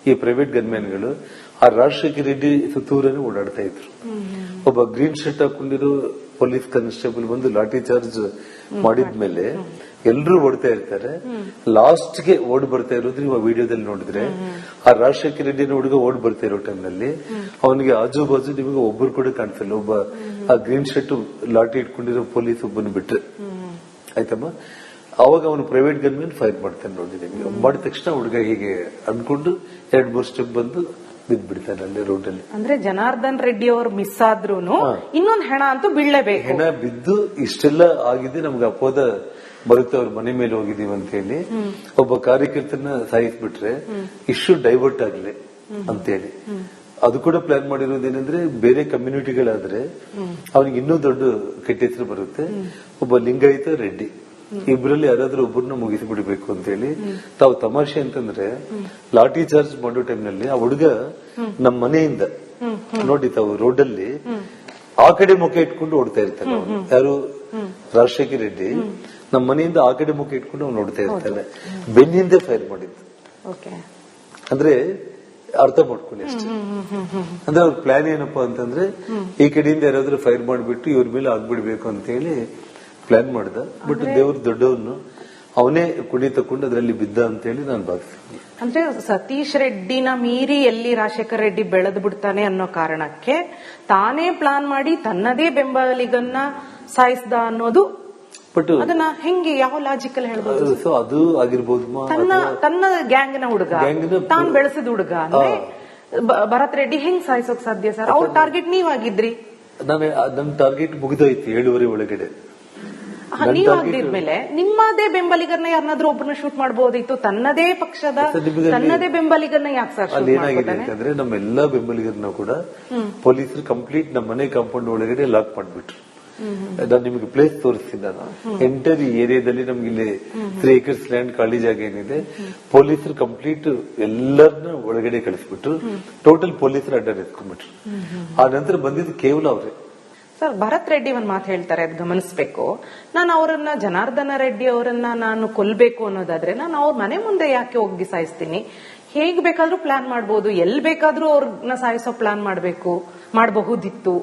ಈ ಪ್ರೈವೇಟ್ ಗನ್ಮ್ಯಾನ್ಗಳು ಆ ರಾಜಶೇಖರ್ ರೆಡ್ಡಿ ಸುತ್ತೂರನ್ನು ಓಡಾಡ್ತಾ ಇದ್ರು. ಒಬ್ಬ ಗ್ರೀನ್ ಶರ್ಟ್ ಹಾಕೊಂಡಿರೋ ಪೊಲೀಸ್ ಕಾನ್ಸ್ಟೇಬಲ್ ಬಂದು ಲಾಠಿ ಚಾರ್ಜ್ ಮಾಡಿದ್ಮೇಲೆ ಎಲ್ಲರೂ ಓಡ್ತಾ ಇರ್ತಾರೆ. ಲಾಸ್ಟ್ ಗೆ ಓಡ್ ಬರ್ತಾ ಇರೋದು ನೀವು ವಿಡಿಯೋದಲ್ಲಿ ನೋಡಿದ್ರೆ ಆ ರಾಜಶೇಖರ್ ರೆಡ್ಡಿ ಹುಡುಗ ಓಡ್ ಬರ್ತಾ ಇರೋ ಟೈಮ್ ನಲ್ಲಿ ಅವನಿಗೆ ಆಜು ಬಾಜು ನಿಮಗೆ ಒಬ್ಬರು ಕೂಡ ಕಾಣಿಸಲ್ಲ. ಒಬ್ಬ ಆ ಗ್ರೀನ್ ಶರ್ಟ್ ಲಾಠಿ ಇಟ್ಕೊಂಡಿರೋ ಪೊಲೀಸ್ ಒಬ್ಬನ ಬಿಟ್ರೆ ಆಯ್ತಮ್ಮ. ಅವಾಗ ಅವನು ಪ್ರೈವೇಟ್ ಗನ್ ಮೇಲೆ ಫೈರ್ ಮಾಡ್ತಾನೆ ನೋಡಿ. ನಿಮಗೆ ಮಾಡಿದ ತಕ್ಷಣ ಹುಡುಗ ಹೀಗೆ ಅನ್ಕೊಂಡು 2-3 ಸ್ಟೆಪ್ ಬಂದು ಬಿದ್ದು ಬಿಡ್ತಾನೆ ಅಲ್ಲಿ ರೋಡ್ ಅಲ್ಲಿ. ಅಂದ್ರೆ ಜನಾರ್ದನ್ ರೆಡ್ಡಿ ಅವರು ಮಿಸ್ ಆದ್ರೂ ಇನ್ನೊಂದು ಹೆಣ ಅಂತೂ ಬೀಳಲೇಬೇಕು. ಹೆಣ ಬಿದ್ದು ಇಷ್ಟೆಲ್ಲ ಆಗಿದೆ, ನಮ್ಗೆ ಅಪೋದ ಬರುತ್ತೆ ಅವ್ರ ಮನೆ ಮೇಲೆ ಹೋಗಿದೀವಿ ಅಂತ ಹೇಳಿ ಒಬ್ಬ ಕಾರ್ಯಕರ್ತನ ಸಾಯಿಸ್ಬಿಟ್ರೆ ಇಶ್ಯೂ ಡೈವರ್ಟ್ ಆಗ್ಲಿ ಅಂತೇಳಿ ಅದು ಕೂಡ ಪ್ಲಾನ್ ಮಾಡಿರೋದೇನಂದ್ರೆ ಬೇರೆ ಕಮ್ಯುನಿಟಿಗಳಾದ್ರೆ ಅವನಿಗೆ ಇನ್ನೂ ದೊಡ್ಡ ಕೆಟ್ಟ ಹೆಸರು ಬರುತ್ತೆ. ಒಬ್ಬ ಲಿಂಗಾಯತ ರೆಡ್ಡಿ ಇಬ್ಬರಲ್ಲಿ ಯಾರಾದ್ರೂ ಒಬ್ಬರನ್ನ ಮುಗಿಸಿ ಬಿಡಬೇಕು ಅಂತ ಹೇಳಿ ತಾವು ತಮಾಷೆ ಅಂತಂದ್ರೆ ಲಾಠಿ ಚಾರ್ಜ್ ಮಾಡೋ ಟೈಮ್ ನಲ್ಲಿ ಆ ಹುಡುಗ ನಮ್ಮ ಮನೆಯಿಂದ ನೋಡಿ ತಾವು ರೋಡ್ ಅಲ್ಲಿ ಆ ಕಡೆ ಮುಖ ಇಟ್ಕೊಂಡು ಓಡ್ತಾ ಇರ್ತಾನೆ. ಯಾರು ರಾಜಶೇಖರ್ ರೆಡ್ಡಿ ನಮ್ಮ ಮನೆಯಿಂದ ಆ ಕಡೆ ಮುಖ ಇಟ್ಕೊಂಡು ಅವ್ನು ನೋಡ್ತಾ ಇರ್ತಾನೆ. ಬೆನ್ನಿಂದ ಫೈರ್ ಮಾಡಿದ್ದು ಅಂದ್ರೆ ಅರ್ಥ ಮಾಡ್ಕೊಳ್ಳಿ ಅಷ್ಟೇ. ಅಂದ್ರೆ ಅವ್ರ ಪ್ಲಾನ್ ಏನಪ್ಪಾ ಅಂತಂದ್ರೆ ಈ ಕಡೆಯಿಂದ ಯಾರಾದ್ರೂ ಫೈರ್ ಮಾಡ್ಬಿಟ್ಟು ಇವ್ರ ಮೇಲೆ ಆಗ್ಬಿಡ್ಬೇಕು ಅಂತ ಹೇಳಿ ಪ್ಲಾನ್ ಮಾಡ್ದ. ಬಟ್ ದೇವ್ರ ದೊಡ್ಡವನು ಅವನೇ ಕುಣಿ ತಕೊಂಡು ಅದರಲ್ಲಿ ಬಿದ್ದ ಅಂತ ಹೇಳಿ ನಾನು ಭಾವಿಸ್ತೀನಿ. ಅಂದ್ರೆ ಸತೀಶ್ ರೆಡ್ಡಿನ ಮೀರಿ ಎಲ್ಲಿ ರಾಜಶೇಖರ್ ರೆಡ್ಡಿ ಬೆಳೆದು ಬಿಡ್ತಾನೆ ಅನ್ನೋ ಕಾರಣಕ್ಕೆ ತಾನೇ ಪ್ಲಾನ್ ಮಾಡಿ ತನ್ನದೇ ಬೆಂಬಲಿಗನ್ನ ಸಾಯಿಸ್ದ ಅನ್ನೋದು. ಬಟ್ ಅದನ್ನ ಹೆಂಗೆ ಯಾವ ಲಾಜಿಕಲ್ ಹೇಳ್ಬೋದು? ಸೊ ಅದು ಆಗಿರ್ಬೋದು. ತನ್ನ ಗ್ಯಾಂಗ್ನ ಹುಡುಗ, ತಾನು ಬೆಳೆಸಿದ ಹುಡುಗ ಅಂದ್ರೆ ಭರತ್ ರೆಡ್ಡಿ ಹೆಂಗ್ ಸಾಯಿಸೋಕ್ ಸಾಧ್ಯ ಸರ್? ಅವ್ರ ಟಾರ್ಗೆಟ್ ನೀವಾಗಿದ್ರಿ. ನನ್ನ ಟಾರ್ಗೆಟ್ ಮುಗಿದೋಯ್ತು 7:30 ಒಳಗಡೆ. ನೀವಾಗಿದ್ಮೇಲೆ ನಿಮ್ಮದೇ ಬೆಂಬಲಿಗರನ್ನ ಯಾರನ್ನಾದ್ರೂ ಒಬ್ಬರನ್ನ ಶೂಟ್ ಮಾಡಬಹುದಿತ್ತು. ತನ್ನದೇ ಪಕ್ಷದ ತನ್ನದೇ ಬೆಂಬಲಿಗರನ್ನ ಯಾಕೆ ಸರ್? ಅಲ್ಲಿ ಏನಾಗಿದೆ ಅಂತಂದ್ರೆ ನಮ್ಮೆಲ್ಲಾ ಬೆಂಬಲಿಗರನ್ನ ಕೂಡ ಪೊಲೀಸರು ಕಂಪ್ಲೀಟ್ ನಮ್ಮ ಮನೆ ಕಾಂಪೌಂಡ್ ಒಳಗಡೆ ಲಾಕ್ ಮಾಡ್ಬಿಟ್ರು. ನಾನು ನಿಮಗೆ ಪ್ಲೇಸ್ ತೋರಿಸ್ತೀನಿ. ನಾನು ಎಂಟರ್ ಈ ಏರಿಯಾದಲ್ಲಿ ನಮ್ಗೆ ಇಲ್ಲಿ 3 acres ಲ್ಯಾಂಡ್ ಖಾಲಿ ಜಾಗ ಏನಿದೆ ಪೊಲೀಸರು ಕಂಪ್ಲೀಟ್ ಎಲ್ಲರನ್ನ ಒಳಗಡೆ ಕಳಿಸ್ಬಿಟ್ರು. ಟೋಟಲ್ ಪೊಲೀಸರು ಅಡ್ಡ ಎತ್ಕೊಂಡ್ಬಿಟ್ರು. ಆ ನಂತರ ಬಂದಿದ್ದು ಕೇವಲ ಅವ್ರೆ. ಸರ್ ಭರತ್ ರೆಡ್ಡಿ ಒಂದ್ ಮಾತು ಹೇಳ್ತಾರೆ, ಅದ್ ಗಮನಿಸಬೇಕು. ನಾನು ಅವರನ್ನ ಜನಾರ್ದನ ರೆಡ್ಡಿ ಅವರನ್ನ ನಾನು ಕೊಲ್ಬೇಕು ಅನ್ನೋದಾದ್ರೆ ನಾನು ಅವ್ರ ಮನೆ ಮುಂದೆ ಯಾಕೆ ಹೋಗಿ ಸಾಯಿಸ್ತೀನಿ? ಹೇಗ್ ಬೇಕಾದ್ರೂ ಪ್ಲಾನ್ ಮಾಡ್ಬೋದು, ಎಲ್ ಬೇಕಾದ್ರೂ ಅವ್ರನ್ನ ಸಾಯಿಸೋ ಪ್ಲಾನ್ ಮಾಡಬಹುದಿತ್ತು.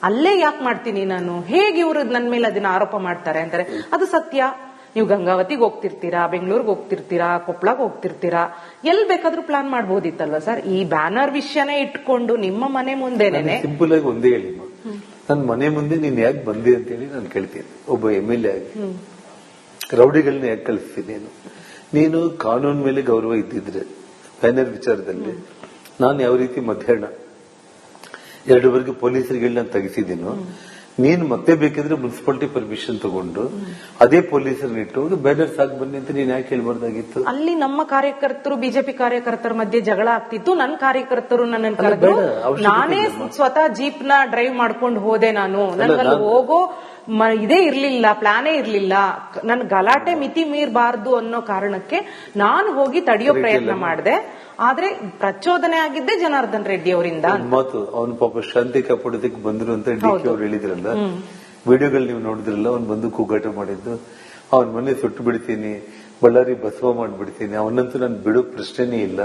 ಅಲ್ಲೇ ಯಾಕೆ ಮಾಡ್ತೀನಿ ನಾನು? ಹೇಗೆ ಇವರು ನನ್ನ ಮೇಲೆ ಅದನ್ನ ಆರೋಪ ಮಾಡ್ತಾರೆ ಅಂತಾರೆ. ಅದು ಸತ್ಯ. ನೀವು ಗಂಗಾವತಿಗೆ ಹೋಗ್ತಿರ್ತೀರಾ, ಬೆಂಗಳೂರಿಗೆ ಹೋಗ್ತಿರ್ತೀರಾ, ಕೊಪ್ಪಳಕ್ಕೆ ಹೋಗ್ತಿರ್ತೀರಾ, ಎಲ್ ಬೇಕಾದ್ರೂ ಪ್ಲಾನ್ ಮಾಡಬಹುದಿತ್ತಲ್ವಾ ಸರ್? ಈ ಬ್ಯಾನರ್ ವಿಷಯನೇ ಇಟ್ಕೊಂಡು ನಿಮ್ಮ ಮನೆ ಮುಂದೆನೆ ಸಿಂಪಲ್ ಆಗಿ ಒಂದೇ ಹೇಳಿ, ನನ್ನ ಮನೆ ಮುಂದೆ ನೀನ್ ಯಾಕೆ ಬಂದೆ ಅಂತ ಹೇಳಿ ನಾನು ಕೇಳ್ತೀನಿ. ಒಬ್ಬ MLA ಆಗಿ ರೌಡಿಗಳನ್ನ ಯಾಕೆ ಕಳಿಸ್ತೀನಿ? ನೀನು ಕಾನೂನು ಮೇಲೆ ಗೌರವ ಇದ್ದಿದ್ರೆ ಬ್ಯಾನರ್ ವಿಚಾರದಲ್ಲಿ ನಾನು ಯಾವ ರೀತಿ ಮಧ್ಯಾಹ್ನ 2 ಪೊಲೀಸರಿಗೆ ನಾನು ತೆಗಿಸಿದ್ದೀನೋ, ನೀನು ಮತ್ತೆ ಬೇಕಿದ್ರೆ ಮುನ್ಸಿಪಾಲಿಟಿ ಪರ್ಮಿಷನ್ ತಗೊಂಡು ಅದೇ ಪೊಲೀಸರನ್ನ ಇಟ್ಟು ಬ್ಯಾನರ್ಸ್ ಹಾಕಿ ಬನ್ನಿ ಅಂತ ನೀನ್ ಯಾಕೆ ಹೇಳ್ಬಾರ್ದಾಗಿತ್ತು? ಅಲ್ಲಿ ನಮ್ಮ ಕಾರ್ಯಕರ್ತರು, ಬಿಜೆಪಿ ಕಾರ್ಯಕರ್ತರ ಮಧ್ಯೆ ಜಗಳ ಆಗ್ತಿತ್ತು. ನನ್ನ ಕಾರ್ಯಕರ್ತರು ನನ್ನ ಕರೆದ್ರು, ನಾನೇ ಸ್ವತಃ ಜೀಪ್ ನ ಡ್ರೈವ್ ಮಾಡ್ಕೊಂಡು ಹೋದೆ. ನನ್ಗಲ್ಲಿ ಹೋಗೋ ಇದೇ ಇರ್ಲಿಲ್ಲ, ಪ್ಲಾನೇ ಇರ್ಲಿಲ್ಲ. ನನ್ ಗಲಾಟೆ ಮಿತಿ ಮೀರಬಾರ್ದು ಅನ್ನೋ ಕಾರಣಕ್ಕೆ ನಾನು ಹೋಗಿ ತಡೆಯೋ ಪ್ರಯತ್ನ ಮಾಡಿದೆ. ಆದ್ರೆ ಪ್ರಚೋದನೆ ಆಗಿದ್ದೆ ಜನಾರ್ದನ್ ರೆಡ್ಡಿ ಅವರಿಂದ. ಮಾತು ಅವನು ಪಾಪ ಶಾಂತಿ ಕಾಪಾಡೋದಕ್ಕೆ ಬಂದ್ರು ಅಂತ DK ಅವ್ರು ಹೇಳಿದ್ರಲ್ಲ, ವಿಡಿಯೋಗಳು ನೀವು ನೋಡಿದ್ರಲ್ಲ, ಅವ್ನು ಬಂದು ಕೂಗಾಟ ಮಾಡಿದ್ದು, ಅವನ ಮನೆ ಸುಟ್ಟು ಬಿಡ್ತೀನಿ, ಬಳ್ಳಾರಿ ಬಸವ ಮಾಡ್ಬಿಡ್ತೀನಿ, ಅವನಂತೂ ನಾನು ಬಿಡೋ ಪ್ರಶ್ನೆನೇ ಇಲ್ಲ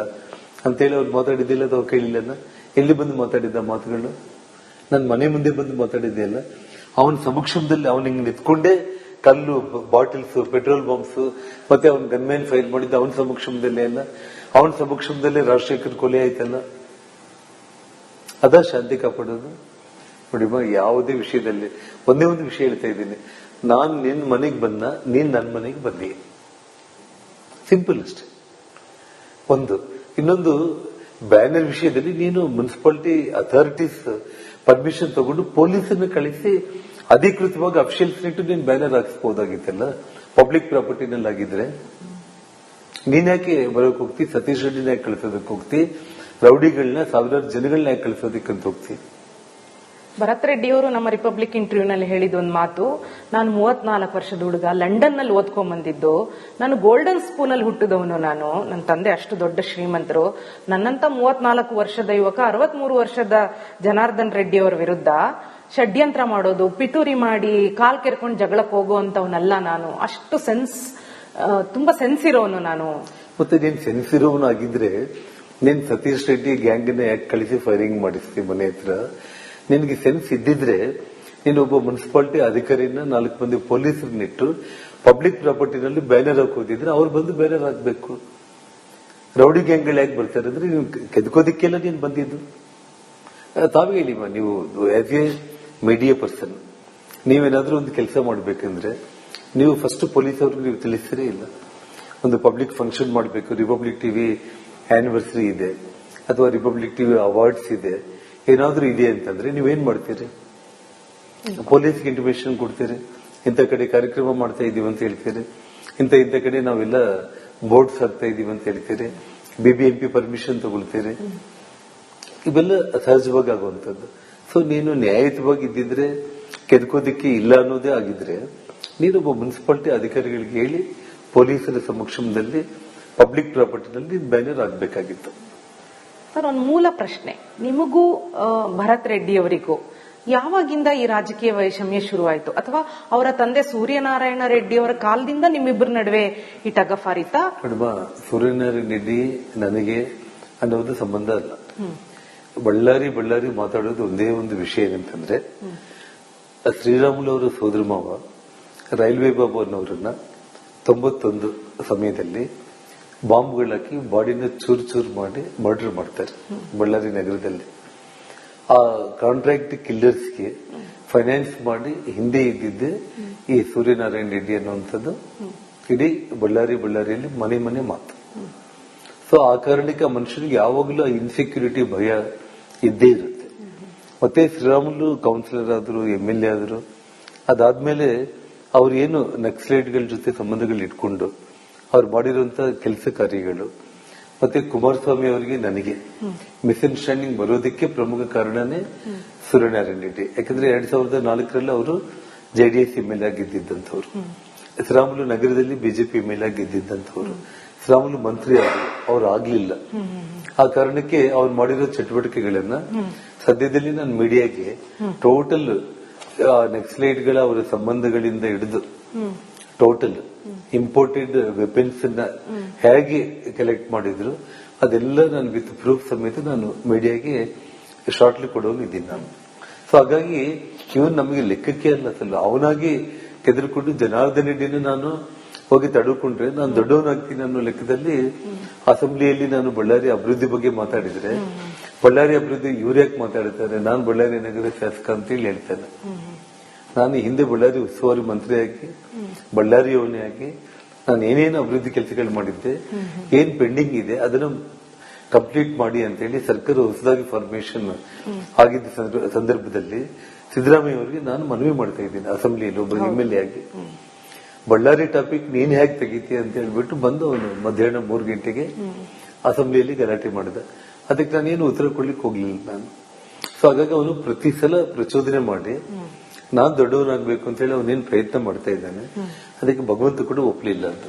ಅಂತೇಳಿ ಅವ್ರು ಮಾತಾಡಿದ್ದಿಲ್ಲ. ಅದು ಕೇಳಿಲ್ಲ. ಎಲ್ಲಿ ಬಂದು ಮಾತಾಡಿದ್ದ ಮಾತುಗಳು? ನನ್ ಮನೆ ಮುಂದೆ ಬಂದು ಮಾತಾಡಿದ್ದೆ ಅಲ್ಲ. ಅವನ ಸಮಕ್ಷಮದಲ್ಲಿ ಅವನ ಹಿಂಗ್ ನಿಂತ್ಕೊಂಡೇ ಕಲ್ಲು, ಬಾಟಲ್ಸ್, ಪೆಟ್ರೋಲ್ ಬಾಂಬ್ಸ್ ಮತ್ತೆ ಅವನ್ ಗನ್ಮ್ಯಾನ್ ಫೈರ್ ಮಾಡಿದ್ದ ಅವನ ಸಮಕ್ಷಮದಲ್ಲೇ ಅಲ್ಲ. ಅವನ ಸಮಕ್ಷಮದಲ್ಲೇ ರಾಜಶೇಖರ್ ಕೊಲೆ ಆಯ್ತಲ್ಲ. ಅದ ಶಾಂತಿ ಕಾಪಾಡೋದು? ನೋಡಿಮ್ಮ, ಯಾವುದೇ ವಿಷಯದಲ್ಲಿ ಒಂದೇ ಒಂದು ವಿಷಯ ಹೇಳ್ತಾ ಇದ್ದೀನಿ. ನಾನ್ ನಿನ್ ಮನೆಗೆ ಬಂದ, ನೀನ್ ನನ್ನ ಮನೆಗೆ ಬಂದಿ. ಸಿಂಪಲ್ ಅಷ್ಟೇ. ಇನ್ನೊಂದು ಬ್ಯಾನರ್ ವಿಷಯದಲ್ಲಿ ನೀನು ಮುನ್ಸಿಪಾಲಿಟಿ ಅಥಾರಿಟೀಸ್ ಪರ್ಮಿಷನ್ ತಗೊಂಡು ಪೊಲೀಸರನ್ನ ಕಳಿಸಿ ಅಧಿಕೃತವಾಗಿ ಅಫಿಷಿಯಲ್ಸ್ ಇಟ್ಟು ನೀನ್ ಬ್ಯಾನರ್ ಹಾಕಿಸಬಹುದಾಗಿತ್ತಲ್ಲ. ಪಬ್ಲಿಕ್ ಪ್ರಾಪರ್ಟಿನಲ್ಲಿ ಆಗಿದ್ರೆ ನೀನ್ ಯಾಕೆ ಬರೋಕ್ ಹೋಗ್ತಿ? ಸತೀಶ್ ರೆಡ್ಡಿನ ಯಾಕೆ ಕಳಿಸೋದಕ್ಕೆ ಹೋಗ್ತಿ? ರೌಡಿಗಳನ್ನ, ಸಾವಿರಾರು ಜನಗಳನ್ನ ಯಾಕೆ ಕಳಿಸೋದಕ್ಕಂತ ಹೋಗ್ತಿ? ಭರತ್ ರೆಡ್ಡಿ ಅವರು ನಮ್ಮ ರಿಪಬ್ಲಿಕ್ ಇಂಟರ್ವ್ಯೂನಲ್ಲಿ ಹೇಳಿದ ಒಂದು ಮಾತು, ನಾನು 34 ವರ್ಷದ ಹುಡುಗ, ಲಂಡನ್ ನಲ್ಲಿ ಓದ್ಕೊಂಡ್ ಬಂದಿದ್ದು, ನಾನು ಗೋಲ್ಡನ್ ಸ್ಪೂನ್ ಅಲ್ಲಿ ಹುಟ್ಟಿದವನು. ನನ್ನ ತಂದೆ ಅಷ್ಟು ದೊಡ್ಡ ಶ್ರೀಮಂತರು. ನನ್ನಂತ 34 ವರ್ಷದ ಯುವಕ 63 ವರ್ಷದ ಜನಾರ್ದನ್ ರೆಡ್ಡಿ ಅವರ ವಿರುದ್ಧ ಷಡ್ಯಂತ್ರ ಮಾಡೋದು, ಪಿತೂರಿ ಮಾಡಿ ಕಾಲ್ ಕೆರ್ಕೊಂಡು ಜಗಳಕ್ಕೆ ಹೋಗುವಂತವನಲ್ಲ ನಾನು. ಅಷ್ಟು ತುಂಬಾ ಸೆನ್ಸ್ ಇರೋನು ನಾನು. ಮತ್ತೆ ನೀನ್ ಸೆನ್ಸ್ ಇರೋನು ಆಗಿದ್ರೆ ನೀನ್ ಸತೀಶ್ ರೆಡ್ಡಿ ಗ್ಯಾಂಗ್ ಯಾಕೆ ಕಳಿಸಿ ಫೈರಿಂಗ್ ಮಾಡಿಸ್ತಿ ಮನೆ ಹತ್ರ? ನಿನ್ಗೆ ಸೆನ್ಸ್ ಇದ್ದಿದ್ರೆ ನೀನು ಒಬ್ಬ ಮುನ್ಸಿಪಾಲಿಟಿ ಅಧಿಕಾರಿನ 4 ಮಂದಿ ಪೊಲೀಸರನ್ನಿಟ್ಟು ಪಬ್ಲಿಕ್ ಪ್ರಾಪರ್ಟಿನಲ್ಲಿ ಬ್ಯಾನರ್ ಹಾಕೋದಿದ್ರೆ ಅವ್ರು ಬಂದು ಬ್ಯಾನರ್ ಹಾಕ್ಬೇಕು. ರೌಡಿ ಗ್ಯಾಂಗ್ಗಳು ಯಾಕೆ ಬರ್ತಾರೆ ಅಂದ್ರೆ ನೀವು ಕೆದಕೋದಿಕ್ಕೆಲ್ಲ ನೀನ್ ಬಂದಿದ್ದು. ತಾವೇ ಹೇಳಿ ನೀವು ಆಸ್ ಎ ಮೀಡಿಯಾ ಪರ್ಸನ್ ನೀವೇನಾದ್ರೂ ಒಂದು ಕೆಲಸ ಮಾಡ್ಬೇಕಂದ್ರೆ ನೀವು ಫಸ್ಟ್ ಪೊಲೀಸ್ ಅವ್ರಿಗೆ ನೀವು ತಿಳಿಸ್ತೀರೇ ಇಲ್ಲ. ಒಂದು ಪಬ್ಲಿಕ್ ಫಂಕ್ಷನ್ ಮಾಡಬೇಕು, ರಿಪಬ್ಲಿಕ್ ಟಿವಿ ಆನಿವರ್ಸರಿ ಇದೆ ಅಥವಾ ರಿಪಬ್ಲಿಕ್ ಟಿವಿ ಅವಾರ್ಡ್ಸ್ ಇದೆ, ಏನಾದ್ರೂ ಇದೆ ಅಂತಂದ್ರೆ ನೀವೇನ್ ಮಾಡ್ತೀರಿ? ಪೊಲೀಸ್ಗೆ ಇಂಟಿಮೇಷನ್ ಕೊಡ್ತೀರಿ, ಇಂಥ ಕಡೆ ಕಾರ್ಯಕ್ರಮ ಮಾಡ್ತಾ ಇದೀವಿ ಅಂತ ಹೇಳ್ತೀರಿ, ಇಂಥ ಕಡೆ ನಾವೆಲ್ಲ ಬೋರ್ಡ್ಸ್ ಹಾಕ್ತಾ ಇದೀವಿ ಅಂತ ಹೇಳ್ತೀರಿ, BBMP ಪರ್ಮಿಷನ್ ತಗೊಳ್ತೀರಿ. ಇವೆಲ್ಲ ಸಹಜವಾಗಿ ಆಗುವಂತದ್ದು. ಸೊ ನೀನು ನ್ಯಾಯಯುತವಾಗಿ ಇದ್ದಿದ್ರೆ ಕೆದಕೋದಿಕ್ಕೆ ಇಲ್ಲ ಅನ್ನೋದೇ ಆಗಿದ್ರೆ ನೀನೊಬ್ಬ ಮುನ್ಸಿಪಾಲಿಟಿ ಅಧಿಕಾರಿಗಳಿಗೆ ಹೇಳಿ ಪೊಲೀಸರ ಸಮಕ್ಷಮದಲ್ಲಿ ಪಬ್ಲಿಕ್ ಪ್ರಾಪರ್ಟಿನಲ್ಲಿ ಬ್ಯಾನರ್ ಆಗ್ಬೇಕಾಗಿತ್ತು. ಸರ್, ಒಂದು ಮೂಲ ಪ್ರಶ್ನೆ ನಿಮಗೂ ಭರತ್ ರೆಡ್ಡಿ ಅವರಿಗೂ ಯಾವಾಗಿಂದ ಈ ರಾಜಕೀಯ ವೈಷಮ್ಯ ಶುರುವಾಯಿತು? ಅಥವಾ ಅವರ ತಂದೆ ಸೂರ್ಯನಾರಾಯಣ ರೆಡ್ಡಿ ಅವರ ಕಾಲದಿಂದ ನಿಮ್ಮಿಬ್ಬರ ನಡುವೆ ಈ ಟಗಫಾರಿತಾ? ಸೂರ್ಯನಾರಾಯಣ ರೆಡ್ಡಿ ನನಗೆ ಅನ್ನೋದು ಸಂಬಂಧ ಅಲ್ಲ. ಬಳ್ಳಾರಿ ಮಾತಾಡೋದು ಒಂದೇ ಒಂದು ವಿಷಯ ಏನಂತಂದ್ರೆ ಶ್ರೀರಾಮುಲು ಅವರ ಸೋದರ ಮಾವ ರೈಲ್ವೆ ಬಾಬು ಅನ್ನೋರನ್ನ 91 ಸಮಯದಲ್ಲಿ ಬಾಂಬ್ಗಳಾಕಿ ಬಾಡಿನ ಚೂರು ಮಾಡಿ ಮರ್ಡರ್ ಮಾಡ್ತಾರೆ ಬಳ್ಳಾರಿ ನಗರದಲ್ಲಿ. ಆ ಕಾಂಟ್ರಾಕ್ಟ್ ಕಿಲ್ಲರ್ಸ್ಗೆ ಫೈನಾನ್ಸ್ ಮಾಡಿ ಹಿಂದೆ ಇದ್ದಿದ್ದೆ ಈ ಸೂರ್ಯನಾರಾಯಣ ರೆಡ್ಡಿ ಅನ್ನುವಂಥದ್ದು ಇಡೀ ಬಳ್ಳಾರಿಯಲ್ಲಿ ಮನೆ ಮಾತು. ಸೊ ಆ ಕಾರಣಕ್ಕೆ ಆ ಮನುಷ್ಯನಿಗೆ ಯಾವಾಗಲೂ ಆ ಇನ್ಸೆಕ್ಯೂರಿಟಿ ಭಯ ಇದ್ದೇ ಇರುತ್ತೆ. ಮತ್ತೆ ಶ್ರೀರಾಮುಲು ಕೌನ್ಸಿಲರ್ ಆದ್ರು, MLA ಆದ್ರು, ಅದಾದ್ಮೇಲೆ ಅವ್ರು ಏನು ನಕ್ಸಲೈಟ್ಗಳ ಜೊತೆ ಸಂಬಂಧಗಳು ಇಟ್ಕೊಂಡು ಅವ್ರು ಮಾಡಿರುವಂತಹ ಕೆಲಸ ಕಾರ್ಯಗಳು, ಮತ್ತೆ ಕುಮಾರಸ್ವಾಮಿ ಅವರಿಗೆ ನನಗೆ ಮಿಸ್ಅಂಡರ್ಸ್ಟ್ಯಾಂಡಿಂಗ್ ಬರೋದಕ್ಕೆ ಪ್ರಮುಖ ಕಾರಣನೇ ಸೂರ್ಯನಾರಾಯಣ ರೆಡ್ಡಿ. ಯಾಕಂದ್ರೆ 2004ರಲ್ಲಿ ಅವರು JDS MLA ಆಗಿದ್ದಂಥವ್ರು, ಶ್ರೀರಾಮುಲು ನಗರದಲ್ಲಿ ಬಿಜೆಪಿ MLA ಆಗಿದ್ದಂಥವ್ರು, ಶ್ರೀರಾಮುಲು ಮಂತ್ರಿ ಆದ್ರು, ಅವ್ರು ಆಗ್ಲಿಲ್ಲ. ಆ ಕಾರಣಕ್ಕೆ ಅವ್ರು ಮಾಡಿರೋ ಚಟುವಟಿಕೆಗಳನ್ನ ಸದ್ಯದಲ್ಲಿ ನಾನು ಮೀಡಿಯಾಗೆ ಟೋಟಲ್ ನಕ್ಸಲೈಟ್ಗಳ ಅವರ ಸಂಬಂಧಗಳಿಂದ ಹಿಡಿದು ಟೋಟಲ್ ಇಂಪೋರ್ಟೆಡ್ ವೆಪನ್ಸ್ ನ ಹೇಗೆ ಕಲೆಕ್ಟ್ ಮಾಡಿದ್ರು ಅದೆಲ್ಲ ನಾನು ವಿತ್ ಪ್ರೂಫ್ ಸಮೇತ ನಾನು ಮೀಡಿಯಾಗೆ ಶಾರ್ಟ್ಲಿ ಕೊಡೋಗಿದ್ದೀನಿ ನಾನು. ಸೊ ಹಾಗಾಗಿ ಇವನ್ ನಮಗೆ ಲೆಕ್ಕಕ್ಕೆ ಅಲ್ಲ, ಅವನಾಗಿ ಕೆದರ್ಕೊಂಡು ಜನಾರ್ದನ್ ರೆಡ್ಡಿನ ನಾನು ಹೋಗಿ ತಡೆದುಕೊಂಡ್ರೆ ನಾನು ದೊಡ್ಡವನಾಗ್ತೀನಿ ಅನ್ನೋ ಲೆಕ್ಕದಲ್ಲಿ ಅಸೆಂಬ್ಲಿಯಲ್ಲಿ ನಾನು ಬಳ್ಳಾರಿ ಅಭಿವೃದ್ಧಿ ಬಗ್ಗೆ ಮಾತಾಡಿದ್ರೆ ಬಳ್ಳಾರಿ ಅಭಿವೃದ್ಧಿ ಇವ್ರ್ಯಾಕೆ ಮಾತಾಡ್ತಾರೆ, ನಾನು ಬಳ್ಳಾರಿ ನಗರ ಶಾಸಕ ಅಂತೇಳಿ ಹೇಳ್ತೇನೆ. ನಾನು ಹಿಂದೆ ಬಳ್ಳಾರಿ ಉಸ್ತುವಾರಿ ಮಂತ್ರಿಯಾಗಿ ಬಳ್ಳಾರಿಯವನೇ ಆಗಿ ನಾನು ಏನೇನು ಅಭಿವೃದ್ಧಿ ಕೆಲಸಗಳು ಮಾಡಿದ್ದೆ, ಏನ್ ಪೆಂಡಿಂಗ್ ಇದೆ ಅದನ್ನ ಕಂಪ್ಲೀಟ್ ಮಾಡಿ ಅಂತೇಳಿ ಸರ್ಕಾರ ಹೊಸದಾಗಿ ಫಾರ್ಮೇಶನ್ ಆಗಿದ್ದ ಸಂದರ್ಭದಲ್ಲಿ ಸಿದ್ದರಾಮಯ್ಯ ಅವರಿಗೆ ನಾನು ಮನವಿ ಮಾಡ್ತಾ ಇದ್ದೀನಿ ಅಸೆಂಬ್ಲಿಯಲ್ಲಿ ಒಬ್ಬ MLA ಆಗಿ. ಬಳ್ಳಾರಿ ಟಾಪಿಕ್ ನೀನ್ ಹೇಗೆ ತೆಗಿತೀಯ ಅಂತ ಹೇಳ್ಬಿಟ್ಟು ಬಂದು ಅವನು ಮಧ್ಯಾಹ್ನ 3 ಗಂಟೆಗೆ ಅಸೆಂಬ್ಲಿಯಲ್ಲಿ ಗಲಾಟೆ ಮಾಡಿದ. ಅದಕ್ಕೆ ನಾನೇನು ಉತ್ತರ ಕೊಡ್ಲಿಕ್ಕೆ ಹೋಗ್ಲಿಲ್ಲ ನಾನು. ಸೊ ಹಾಗಾಗಿ ಅವನು ಪ್ರತಿ ಸಲ ಪ್ರಚೋದನೆ ಮಾಡಿ ನಾನ್ ದೊಡ್ಡವನಾಗ್ಬೇಕು ಅಂತ ಹೇಳಿ ಅವನೇನು ಪ್ರಯತ್ನ ಮಾಡ್ತಾ ಇದ್ದಾನೆ. ಅದಕ್ಕೆ ಭಗವಂತ ಕೂಡ ಒಪ್ಲಿಲ್ಲ ಅಂತ.